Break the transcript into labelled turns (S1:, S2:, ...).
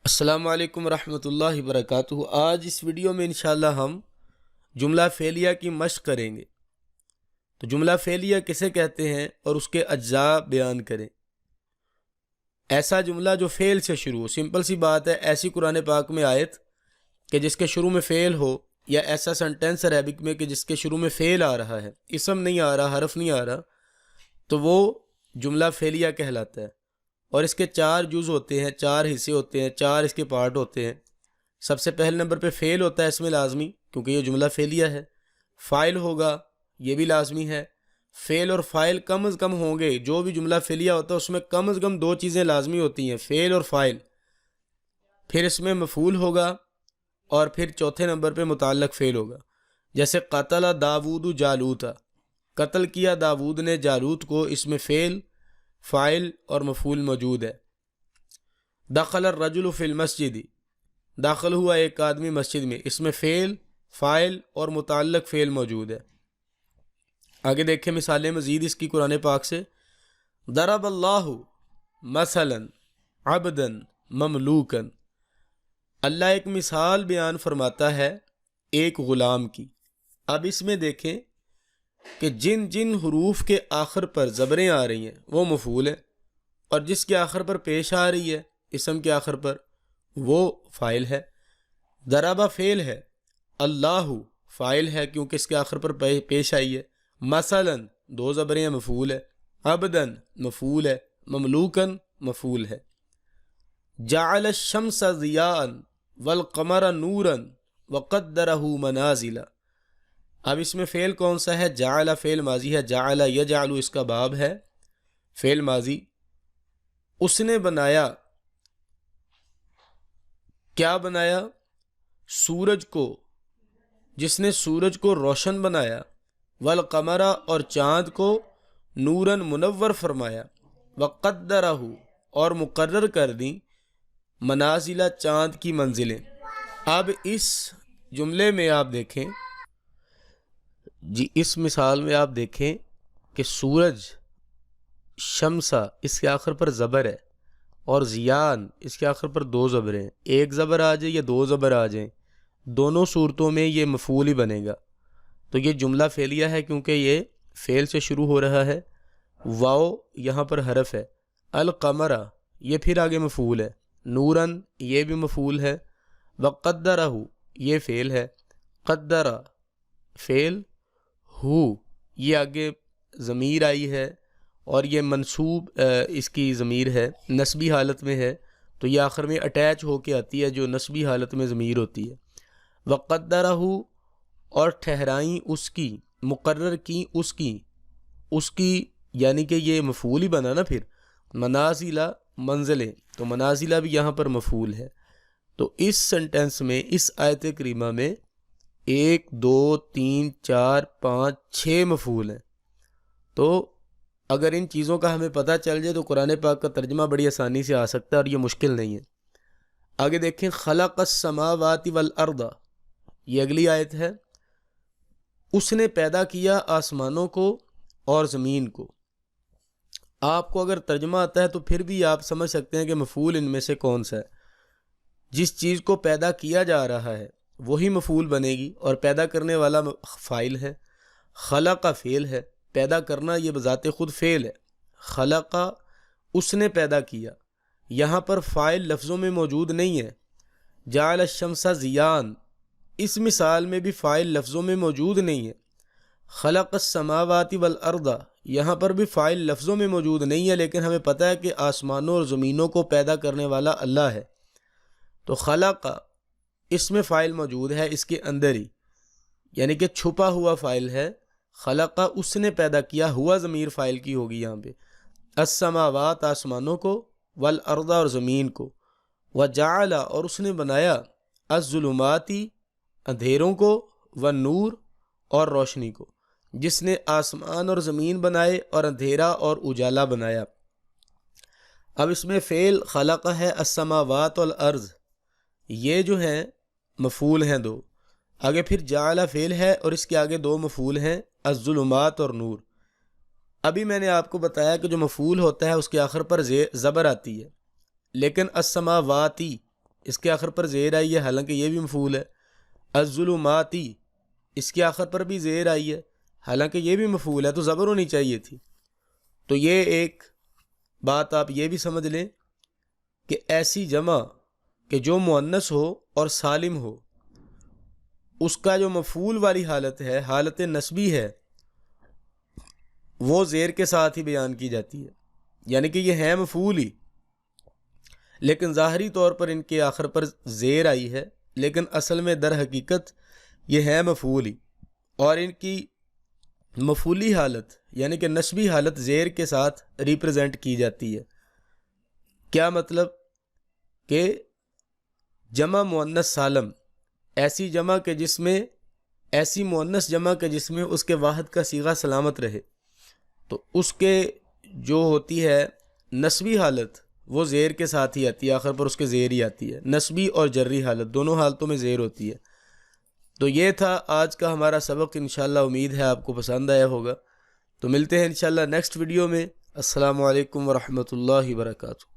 S1: السلام علیکم ورحمۃ اللہ وبرکاتہ۔ آج اس ویڈیو میں انشاءاللہ ہم جملہ فعلیہ کی مشق کریں گے۔ تو جملہ فعلیہ کسے کہتے ہیں اور اس کے اجزاء بیان کریں۔ ایسا جملہ جو فعل سے شروع ہو، سمپل سی بات ہے، ایسی قرآن پاک میں آیت کہ جس کے شروع میں فعل ہو، یا ایسا سنٹینس عربک میں کہ جس کے شروع میں فعل آ رہا ہے، اسم نہیں آ رہا، حرف نہیں آ رہا، تو وہ جملہ فعلیہ کہلاتا ہے۔ اور اس کے 4 جز ہوتے ہیں، 4 حصے ہوتے ہیں، 4 اس کے پارٹ ہوتے ہیں۔ سب سے پہلے نمبر پہ فعل ہوتا ہے، اسم لازمی، کیونکہ یہ جملہ فعلیہ ہے۔ فاعل ہوگا، یہ بھی لازمی ہے۔ فعل اور فاعل کم از کم ہوں گے، جو بھی جملہ فعلیہ ہوتا ہے اس میں کم از کم 2 چیزیں لازمی ہوتی ہیں، فعل اور فاعل۔ پھر اس میں مفعول ہوگا، اور پھر چوتھے نمبر پہ متعلق فعل ہوگا۔ جیسے قتل داود جالوت، قتل کیا داود نے جالوت کو، اس میں فعل، فاعل اور مفعول موجود ہے۔ دخل الرجل فی المسجد، داخل ہوا ایک آدمی مسجد میں، اس میں فعل، فاعل اور متعلق فعل موجود ہے۔ آگے دیکھیں مثالیں مزید اس کی قرآن پاک سے۔ ضرب اللہ مثلا عبدا مملوکا، اللہ ایک مثال بیان فرماتا ہے ایک غلام کی۔ اب اس میں دیکھیں کہ جن جن حروف کے آخر پر زبریں آ رہی ہیں وہ مفعول ہے، اور جس کے آخر پر پیش آ رہی ہے اسم کے آخر پر وہ فاعل ہے۔ ضربہ فعل ہے، اللہ فاعل ہے کیونکہ اس کے آخر پر پیش آئی ہے، مثلا 2 زبریں ہیں، مفعول ہے، عبدن مفعول ہے، مملوکن مفعول ہے۔ جعل الشمس ضیاء والقمر نورا وقدرہ منازل، اب اس میں فعل کون سا ہے؟ جعل فعل ماضی ہے، جعل یجعل اس کا باب ہے، فعل ماضی۔ اس نے بنایا، کیا بنایا؟ سورج کو، جس نے سورج کو روشن بنایا، والقمر اور چاند کو، نوراً منور فرمایا، وقدرہ اور مقرر کر دی، منازل چاند کی منزلیں۔ اب اس جملے میں آپ دیکھیں، اس مثال میں آپ دیکھیں کہ سورج، شمسہ اس کے آخر پر زبر ہے، اور زیان اس کے آخر پر 2 زبریں ہیں، ایک زبر آ جائے یا 2 زبر آ جائیں، دونوں صورتوں میں یہ مفعول ہی بنے گا۔ تو یہ جملہ فعلیہ ہے کیونکہ یہ فعل سے شروع ہو رہا ہے، واو یہاں پر حرف ہے، القمر یہ پھر آگے مفعول ہے، نوراً یہ بھی مفعول ہے، وقدرہ یہ فعل ہے، قدرہ فعل، ہو یہ آگے ضمیر آئی ہے، اور یہ منصوب اس کی ضمیر ہے، نسبی حالت میں ہے، تو یہ آخر میں اٹیچ ہو کے آتی ہے جو نسبی حالت میں ضمیر ہوتی ہے۔ وقدرہ اور ٹھہرائیں اس کی، مقرر کی اس کی یعنی کہ یہ مفعول ہی بنا نا پھر، منازلہ منزلیں، تو منازلہ بھی یہاں پر مفعول ہے۔ تو اس سنٹینس میں، اس آیت کریمہ میں 1 2 3 4 5 6 مفعول ہیں۔ تو اگر ان چیزوں کا ہمیں پتہ چل جائے تو قرآن پاک کا ترجمہ بڑی آسانی سے آ سکتا ہے، اور یہ مشکل نہیں ہے۔ آگے دیکھیں، خلق السماوات والارض، یہ اگلی آیت ہے۔ اس نے پیدا کیا آسمانوں کو اور زمین کو۔ آپ کو اگر ترجمہ آتا ہے تو پھر بھی آپ سمجھ سکتے ہیں کہ مفعول ان میں سے کون سا ہے۔ جس چیز کو پیدا کیا جا رہا ہے وہی مفعول بنے گی، اور پیدا کرنے والا فاعل ہے۔ خلق فعل ہے، پیدا کرنا یہ بذات خود فعل ہے۔ خلق اس نے پیدا کیا، یہاں پر فاعل لفظوں میں موجود نہیں ہے۔ جعل الشمس ضیاء، اس مثال میں بھی فاعل لفظوں میں موجود نہیں ہے۔ خلق السماوات والارض، یہاں پر بھی فاعل لفظوں میں موجود نہیں ہے، لیکن ہمیں پتہ ہے کہ آسمانوں اور زمینوں کو پیدا کرنے والا اللہ ہے۔ تو خلق اس میں فاعل موجود ہے، اس کے اندر ہی، یعنی کہ چھپا ہوا فاعل ہے۔ خلق اس نے پیدا کیا، ہوا ضمیر فاعل کی ہوگی یہاں پہ، السماوات آسمانوں کو، والارض اور زمین کو، وجعل اور اس نے بنایا، الظلمات اندھیروں کو، والنور اور روشنی کو، جس نے آسمان اور زمین بنائے اور اندھیرا اور اجالا بنایا۔ اب اس میں فعل خلق ہے، السماوات والارض یہ جو ہیں مفعول ہیں 2، آگے پھر جعل فعل ہے اور اس کے آگے 2 مفعول ہیں، الظلمات اور نور۔ ابھی میں نے آپ کو بتایا کہ جو مفعول ہوتا ہے اس کے آخر پر زبر آتی ہے، لیکن السماواتی اس کے آخر پر زیر آئی ہے حالانکہ یہ بھی مفعول ہے. الظلماتی اس کے آخر پر بھی زیر آئی ہے حالانکہ یہ بھی مفعول ہے، تو زبر ہونی چاہیے تھی. تو یہ ایک بات آپ یہ بھی سمجھ لیں کہ ایسی جمع کہ جو مؤنث ہو اور سالم ہو، اس کا جو مفعول والی حالت ہے، حالت نسبی ہے، وہ زیر کے ساتھ ہی بیان کی جاتی ہے. یعنی کہ یہ ہے مفعول ہی، لیکن ظاہری طور پر ان کے آخر پر زیر آئی ہے، لیکن اصل میں در حقیقت یہ ہے مفعول ہی. اور ان کی مفعولی حالت یعنی کہ نسبی حالت زیر کے ساتھ ریپرزینٹ کی جاتی ہے. کیا مطلب؟ کہ جمع مؤنث سالم، ایسی جمع کہ جس میں ایسی مؤنث جمع کہ جس میں اس کے واحد کا صیغہ سلامت رہے، تو اس کے جو ہوتی ہے نسبی حالت وہ زیر کے ساتھ ہی آتی ہے، آخر پر اس کے زیر ہی آتی ہے. نسبی اور جری حالت دونوں حالتوں میں زیر ہوتی ہے. تو یہ تھا آج کا ہمارا سبق. انشاءاللہ امید ہے آپ کو پسند آیا ہوگا. تو ملتے ہیں انشاءاللہ نیکسٹ ویڈیو میں. السلام علیکم ورحمۃ اللہ وبرکاتہ.